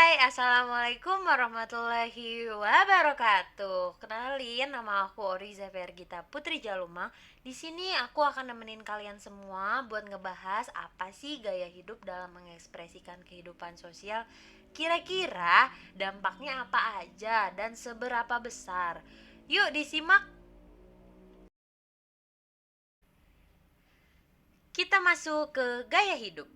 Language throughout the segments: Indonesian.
Assalamualaikum warahmatullahi wabarakatuh. Kenalin, nama aku Oriza Vergita Putri Jaluma. Di sini aku akan nemenin kalian semua buat ngebahas apa sih gaya hidup dalam mengekspresikan kehidupan sosial. Kira-kira dampaknya apa aja dan seberapa besar? Yuk disimak. Kita masuk ke gaya hidup.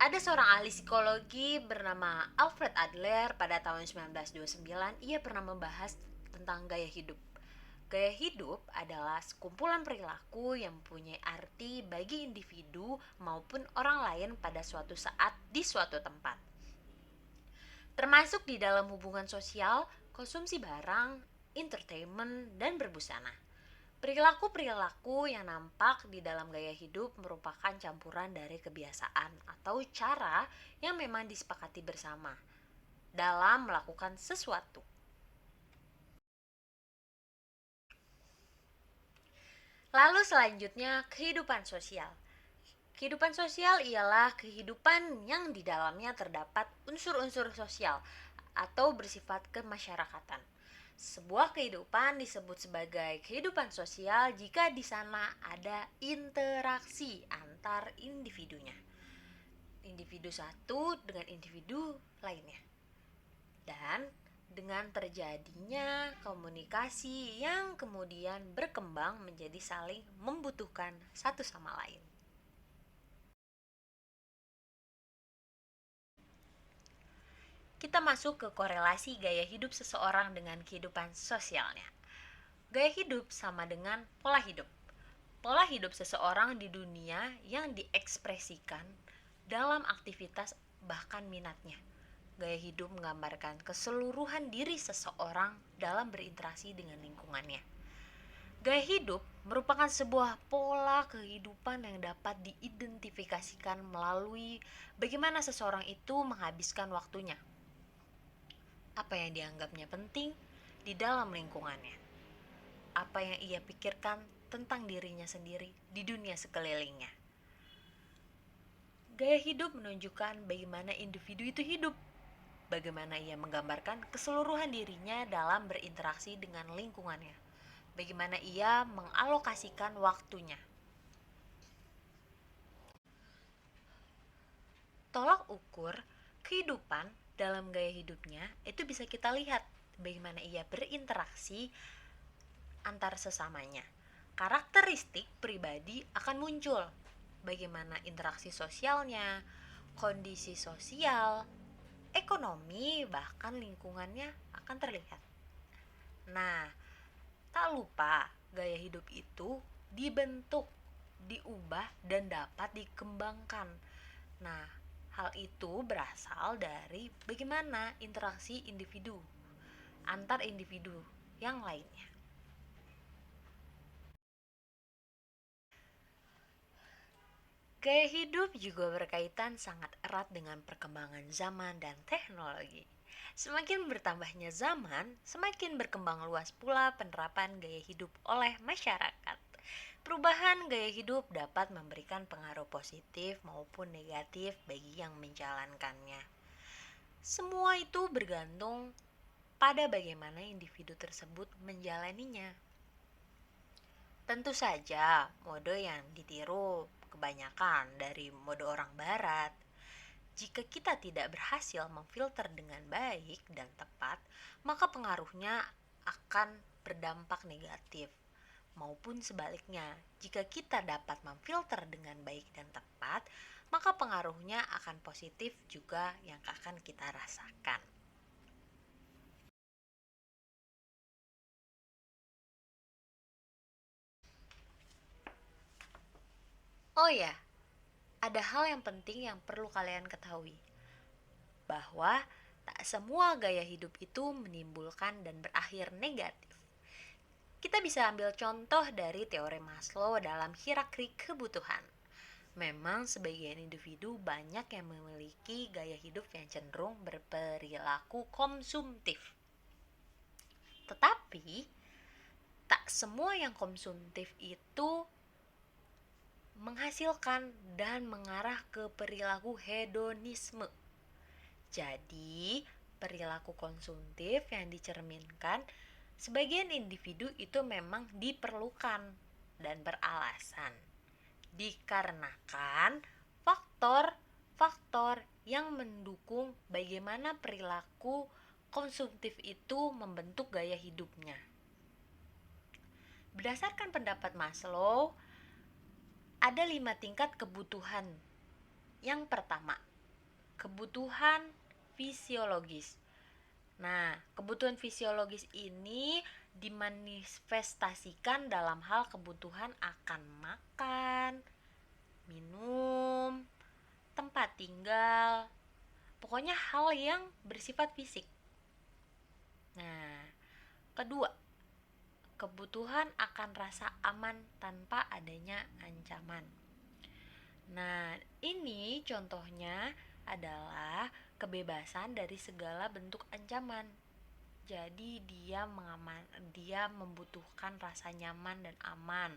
Ada seorang ahli psikologi bernama Alfred Adler pada tahun 1929. Ia pernah membahas tentang gaya hidup. Gaya hidup adalah sekumpulan perilaku yang mempunyai arti bagi individu maupun orang lain pada suatu saat di suatu tempat. Termasuk di dalam hubungan sosial, konsumsi barang, entertainment, dan berbusana. Perilaku-perilaku yang nampak di dalam gaya hidup merupakan campuran dari kebiasaan atau cara yang memang disepakati bersama dalam melakukan sesuatu. Lalu selanjutnya, kehidupan sosial. Kehidupan sosial ialah kehidupan yang di dalamnya terdapat unsur-unsur sosial atau bersifat kemasyarakatan. Sebuah kehidupan disebut sebagai kehidupan sosial jika di sana ada interaksi antar individunya. Individu satu dengan individu lainnya. Dan dengan terjadinya komunikasi yang kemudian berkembang menjadi saling membutuhkan satu sama lain. Kita masuk ke korelasi gaya hidup seseorang dengan kehidupan sosialnya. Gaya hidup sama dengan pola hidup. Pola hidup seseorang di dunia yang diekspresikan dalam aktivitas bahkan minatnya. Gaya hidup menggambarkan keseluruhan diri seseorang dalam berinteraksi dengan lingkungannya. Gaya hidup merupakan sebuah pola kehidupan yang dapat diidentifikasikan melalui bagaimana seseorang itu menghabiskan waktunya, apa yang dianggapnya penting di dalam lingkungannya, apa yang ia pikirkan tentang dirinya sendiri di dunia sekelilingnya. Gaya hidup menunjukkan bagaimana individu itu hidup, bagaimana ia menggambarkan keseluruhan dirinya dalam berinteraksi dengan lingkungannya, bagaimana ia mengalokasikan waktunya. Tolak ukur kehidupan dalam gaya hidupnya itu bisa kita lihat bagaimana ia berinteraksi antar sesamanya. Karakteristik pribadi akan muncul, bagaimana interaksi sosialnya, kondisi sosial, ekonomi, bahkan lingkungannya akan terlihat. Nah, tak lupa gaya hidup itu dibentuk, diubah, dan dapat dikembangkan. Nah, hal itu berasal dari bagaimana interaksi individu antar individu yang lainnya. Gaya hidup juga berkaitan sangat erat dengan perkembangan zaman dan teknologi. Semakin bertambahnya zaman, semakin berkembang luas pula penerapan gaya hidup oleh masyarakat. Perubahan gaya hidup dapat memberikan pengaruh positif maupun negatif bagi yang menjalankannya. Semua itu bergantung pada bagaimana individu tersebut menjalaninya. Tentu saja, mode yang ditiru kebanyakan dari mode orang barat. Jika kita tidak berhasil memfilter dengan baik dan tepat, maka pengaruhnya akan berdampak negatif. Maupun sebaliknya, jika kita dapat memfilter dengan baik dan tepat, maka pengaruhnya akan positif juga yang akan kita rasakan. Oh ya, ada hal yang penting yang perlu kalian ketahui, bahwa tak semua gaya hidup itu menimbulkan dan berakhir negatif. Kita bisa ambil contoh dari teori Maslow dalam hierarki kebutuhan. Memang sebagian individu banyak yang memiliki gaya hidup yang cenderung berperilaku konsumtif. Tetapi, tak semua yang konsumtif itu menghasilkan dan mengarah ke perilaku hedonisme. Jadi, perilaku konsumtif yang dicerminkan sebagian individu itu memang diperlukan dan beralasan dikarenakan faktor-faktor yang mendukung bagaimana perilaku konsumtif itu membentuk gaya hidupnya. Berdasarkan pendapat Maslow, ada 5 tingkat kebutuhan. Yang pertama, kebutuhan fisiologis. Nah, kebutuhan fisiologis ini dimanifestasikan dalam hal kebutuhan akan makan, minum, tempat tinggal, pokoknya hal yang bersifat fisik. Nah, kedua, kebutuhan akan rasa aman tanpa adanya ancaman. Nah, ini contohnya adalah kebebasan dari segala bentuk ancaman. Jadi dia membutuhkan rasa nyaman dan aman.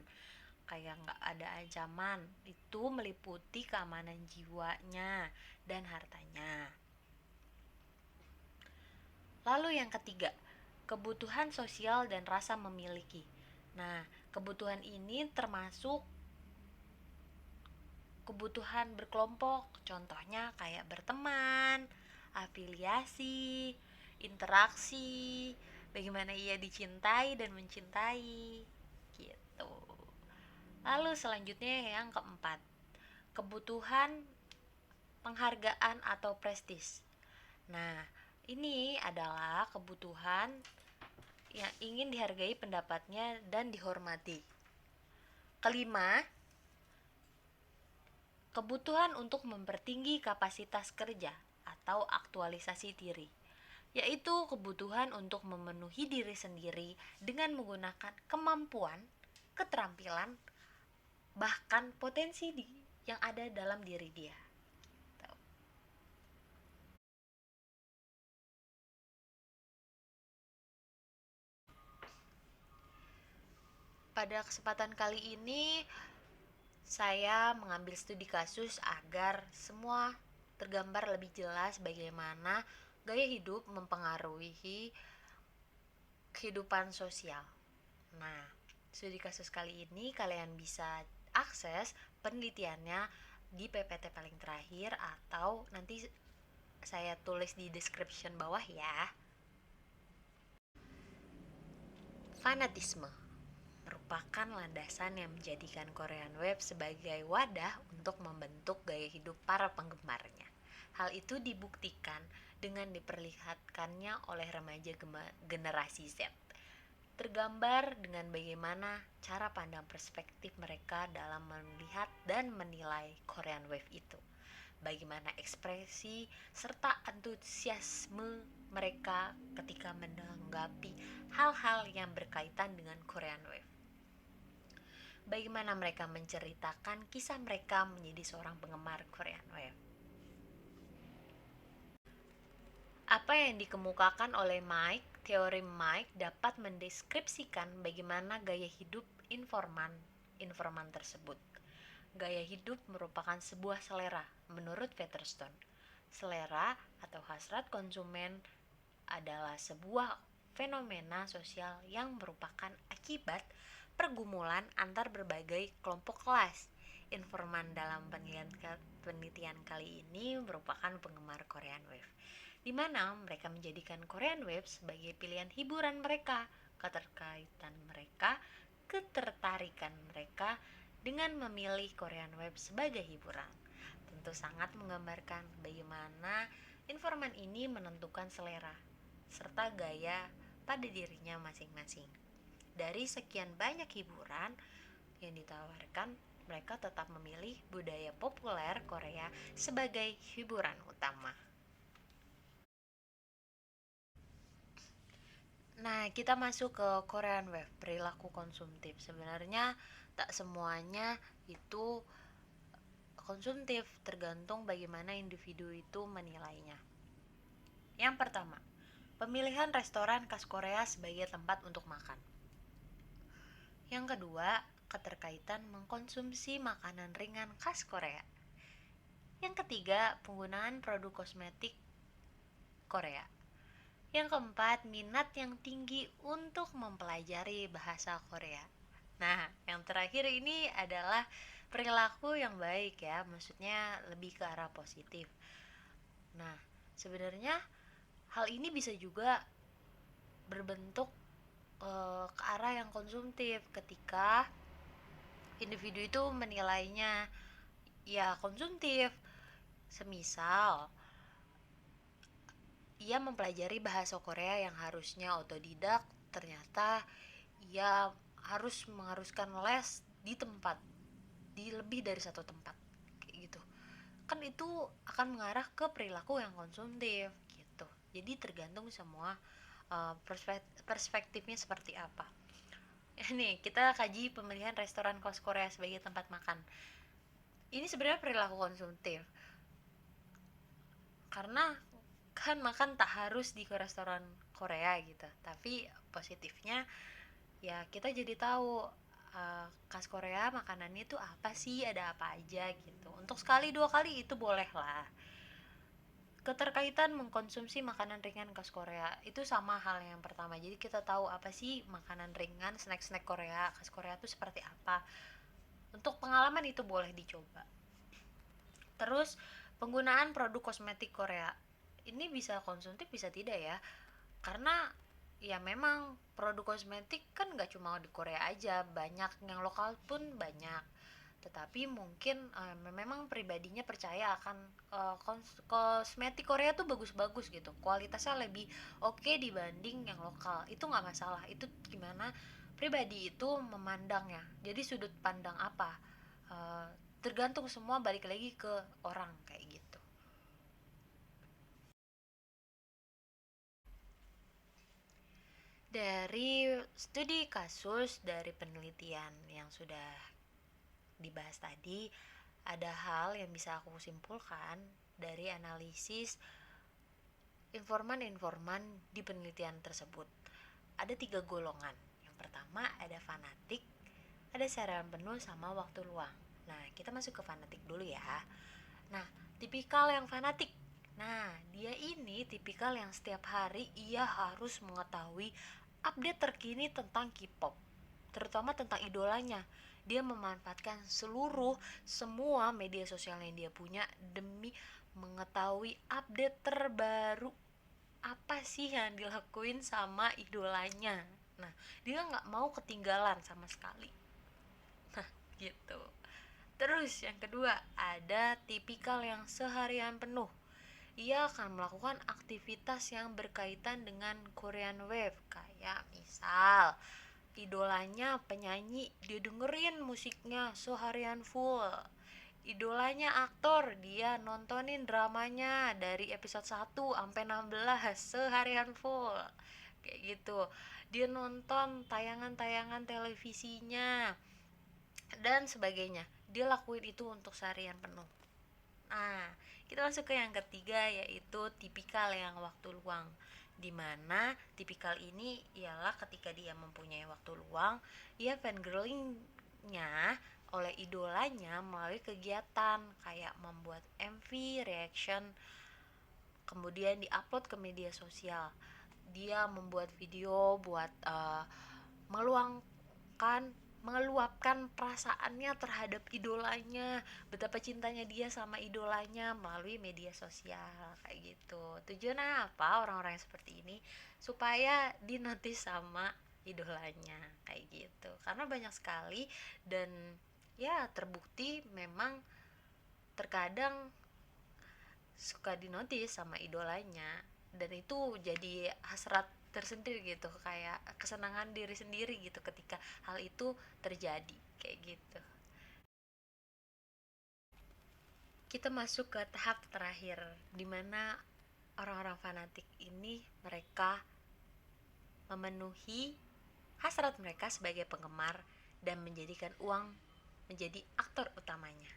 Kayak nggak ada ancaman, itu meliputi keamanan jiwanya dan hartanya. Lalu yang ketiga, kebutuhan sosial dan rasa memiliki. Nah, kebutuhan ini termasuk kebutuhan berkelompok, contohnya kayak berteman, afiliasi, interaksi, bagaimana ia dicintai dan mencintai, gitu. Lalu selanjutnya yang keempat, kebutuhan penghargaan atau prestis. Nah, ini adalah kebutuhan yang ingin dihargai pendapatnya dan dihormati. Kelima, kebutuhan untuk mempertinggi kapasitas kerja atau aktualisasi diri, yaitu kebutuhan untuk memenuhi diri sendiri dengan menggunakan kemampuan, keterampilan, bahkan potensi yang ada dalam diri dia. Pada kesempatan kali ini, saya mengambil studi kasus agar semua tergambar lebih jelas bagaimana gaya hidup mempengaruhi kehidupan sosial. Nah, studi kasus kali ini kalian bisa akses penelitiannya di PPT paling terakhir atau nanti saya tulis di description bawah ya. Fanatisme merupakan landasan yang menjadikan Korean Web sebagai wadah untuk membentuk gaya hidup para penggemarnya. Hal itu dibuktikan dengan diperlihatkannya oleh remaja generasi Z. Tergambar dengan bagaimana cara pandang perspektif mereka dalam melihat dan menilai Korean Wave itu. Bagaimana ekspresi serta antusiasme mereka ketika menanggapi hal-hal yang berkaitan dengan Korean Wave. Bagaimana mereka menceritakan kisah mereka menjadi seorang penggemar Korean Wave. Apa yang dikemukakan oleh Mike, teori Mike dapat mendeskripsikan bagaimana gaya hidup informan tersebut. Gaya hidup merupakan sebuah selera, menurut Featherstone. Selera atau hasrat konsumen adalah sebuah fenomena sosial yang merupakan akibat pergumulan antar berbagai kelompok kelas. Informan dalam penelitian kali ini merupakan penggemar Korean Wave, di mana mereka menjadikan Korean Wave sebagai pilihan hiburan mereka, ketertarikan mereka dengan memilih Korean Wave sebagai hiburan. Tentu sangat menggambarkan bagaimana informan ini menentukan selera serta gaya pada dirinya masing-masing. Dari sekian banyak hiburan yang ditawarkan, mereka tetap memilih budaya populer Korea sebagai hiburan utama. Nah, kita masuk ke Korean Wave, perilaku konsumtif. Sebenarnya tak semuanya itu konsumtif, tergantung bagaimana individu itu menilainya. Yang pertama, pemilihan restoran khas Korea sebagai tempat untuk makan. Yang kedua, keterkaitan mengkonsumsi makanan ringan khas Korea. Yang ketiga, penggunaan produk kosmetik Korea. Yang keempat, minat yang tinggi untuk mempelajari bahasa Korea. Nah, yang terakhir ini adalah perilaku yang baik ya, maksudnya lebih ke arah positif. Nah, sebenarnya hal ini bisa juga berbentuk ke arah yang konsumtif ketika individu itu menilainya ya konsumtif. Semisal ia mempelajari bahasa Korea yang harusnya otodidak, ternyata ia mengharuskan les di tempat, di lebih dari satu tempat kayak gitu. Kan itu akan mengarah ke perilaku yang konsumtif gitu. Jadi tergantung semua perspektifnya seperti apa. Nih, kita kaji pemilihan restoran kos Korea sebagai tempat makan. Ini sebenarnya perilaku konsumtif. Karena kan makan tak harus di restoran Korea gitu. Tapi positifnya ya kita jadi tahu khas Korea makanannya itu apa sih, ada apa aja gitu. Untuk sekali dua kali itu boleh lah. Keterkaitan mengkonsumsi makanan ringan khas Korea itu sama hal yang pertama. Jadi kita tahu apa sih makanan ringan, snack-snack Korea khas Korea itu seperti apa. Untuk pengalaman itu boleh dicoba. Terus penggunaan produk kosmetik Korea ini bisa konsumtif bisa tidak ya, karena ya memang produk kosmetik kan gak cuma di Korea aja, banyak yang lokal pun banyak. Tetapi mungkin memang pribadinya percaya akan kosmetik Korea tuh bagus-bagus gitu, kualitasnya lebih oke dibanding yang lokal. Itu nggak masalah, itu gimana pribadi itu memandangnya, jadi sudut pandang apa. Eh, Tergantung, semua balik lagi ke orang kayak gitu. Dari studi kasus, dari penelitian yang sudah dibahas tadi, ada hal yang bisa aku simpulkan dari analisis informan-informan di penelitian tersebut. Ada 3 golongan. Yang pertama ada fanatik, ada saran penuh sama waktu luang. Nah, kita masuk ke fanatik dulu ya. Nah, tipikal yang fanatik. Nah, dia ini tipikal yang setiap hari ia harus mengetahui update terkini tentang K-pop, terutama tentang idolanya. Dia memanfaatkan semua media sosial yang dia punya demi mengetahui update terbaru apa sih yang dilakuin sama idolanya. Nah, dia nggak mau ketinggalan sama sekali. Nah, gitu. Terus yang kedua, ada tipikal yang seharian penuh. Ia akan melakukan aktivitas yang berkaitan dengan Korean Wave, kayak misal idolanya penyanyi, dia dengerin musiknya seharian full. Idolanya aktor, dia nontonin dramanya dari episode 1 sampai 16 seharian full. Kayak gitu. Dia nonton tayangan-tayangan televisinya dan sebagainya. Dia lakuin itu untuk seharian penuh. Nah, kita masuk ke yang ketiga, yaitu tipikal yang waktu luang. Dimana tipikal ini ialah ketika dia mempunyai waktu luang, ia fangirlingnya oleh idolanya melalui kegiatan kayak membuat MV, reaction, kemudian diupload ke media sosial. Dia membuat video buat meluangkan meluapkan perasaannya terhadap idolanya, betapa cintanya dia sama idolanya melalui media sosial kayak gitu. Tujuannya apa orang-orang yang seperti ini? Supaya dinotis sama idolanya kayak gitu. Karena banyak sekali dan ya terbukti memang terkadang suka dinotis sama idolanya, dan itu jadi hasrat tersendiri gitu, kayak kesenangan diri sendiri gitu ketika hal itu terjadi kayak gitu. Kita masuk ke tahap terakhir, dimana orang-orang fanatik ini mereka memenuhi hasrat mereka sebagai penggemar dan menjadikan uang menjadi aktor utamanya.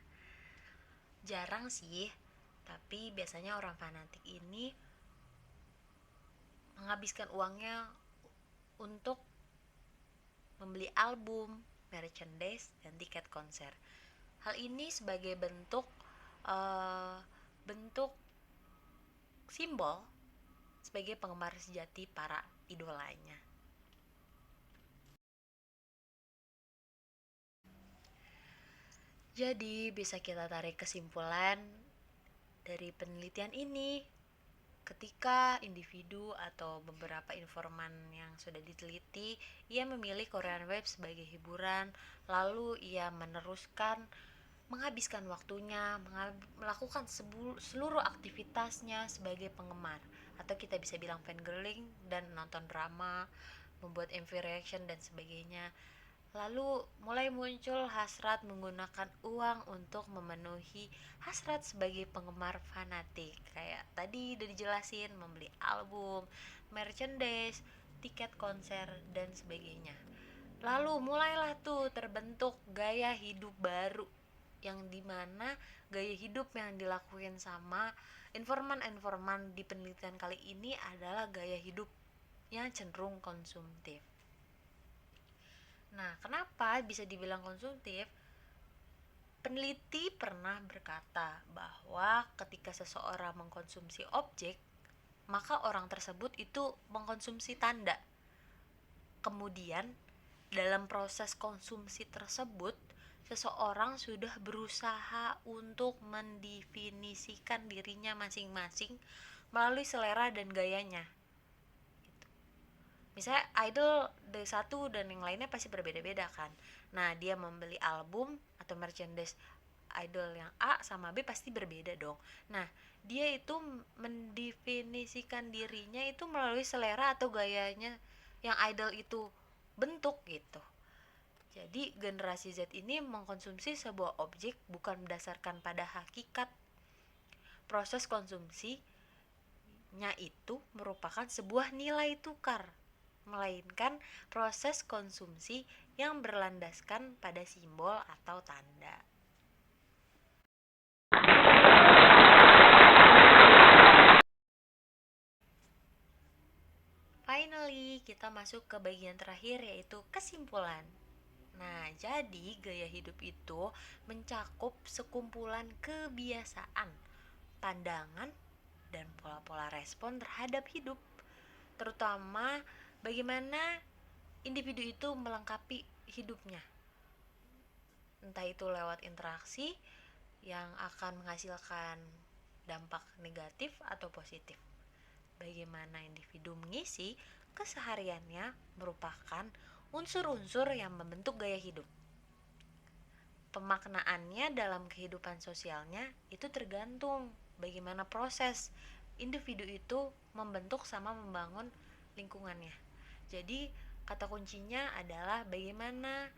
Jarang sih, tapi biasanya orang fanatik ini menghabiskan uangnya untuk membeli album, merchandise, dan tiket konser. Hal ini sebagai bentuk bentuk simbol sebagai penggemar sejati para idolanya. Jadi bisa kita tarik kesimpulan dari penelitian ini, ketika individu atau beberapa informan yang sudah diteliti, ia memilih Korean Wave sebagai hiburan, lalu ia meneruskan menghabiskan waktunya melakukan seluruh aktivitasnya sebagai penggemar, atau kita bisa bilang fangirling, dan nonton drama, membuat MV reaction dan sebagainya. Lalu mulai muncul hasrat menggunakan uang untuk memenuhi hasrat sebagai penggemar fanatik. Kayak tadi udah dijelasin, membeli album, merchandise, tiket konser, dan sebagainya. Lalu mulailah tuh terbentuk gaya hidup baru, yang dimana gaya hidup yang dilakuin sama informan-informan di penelitian kali ini adalah gaya hidup yang cenderung konsumtif. Nah, kenapa bisa dibilang konsumtif? Peneliti pernah berkata bahwa ketika seseorang mengkonsumsi objek, maka orang tersebut itu mengkonsumsi tanda. Kemudian, dalam proses konsumsi tersebut, seseorang sudah berusaha untuk mendefinisikan dirinya masing-masing melalui selera dan gayanya. Misalnya idol dari satu dan yang lainnya pasti berbeda-beda kan. Nah, dia membeli album atau merchandise idol yang A sama B pasti berbeda dong. Nah, dia itu mendefinisikan dirinya itu melalui selera atau gayanya yang idol itu bentuk gitu. Jadi generasi Z ini mengkonsumsi sebuah objek bukan berdasarkan pada hakikat. Proses konsumsinya itu merupakan sebuah nilai tukar, melainkan proses konsumsi yang berlandaskan pada simbol atau tanda. Finally, kita masuk ke bagian terakhir, yaitu kesimpulan. Nah, jadi gaya hidup itu mencakup sekumpulan kebiasaan, pandangan, dan pola-pola respon terhadap hidup, terutama bagaimana individu itu melengkapi hidupnya, entah itu lewat interaksi yang akan menghasilkan dampak negatif atau positif. Bagaimana individu mengisi kesehariannya merupakan unsur-unsur yang membentuk gaya hidup. Pemaknaannya dalam kehidupan sosialnya itu tergantung bagaimana proses individu itu membentuk sama membangun lingkungannya. Jadi kata kuncinya adalah bagaimana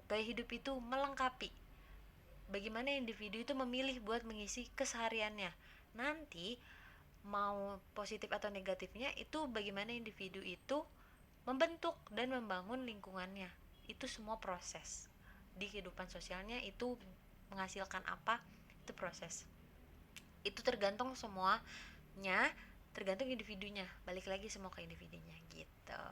gaya hidup itu melengkapi, bagaimana individu itu memilih buat mengisi kesehariannya. Nanti mau positif atau negatifnya itu bagaimana individu itu membentuk dan membangun lingkungannya. Itu semua proses di kehidupan sosialnya, itu menghasilkan apa, itu proses. Itu tergantung semuanya, tergantung individunya, balik lagi semua ke individunya gitu.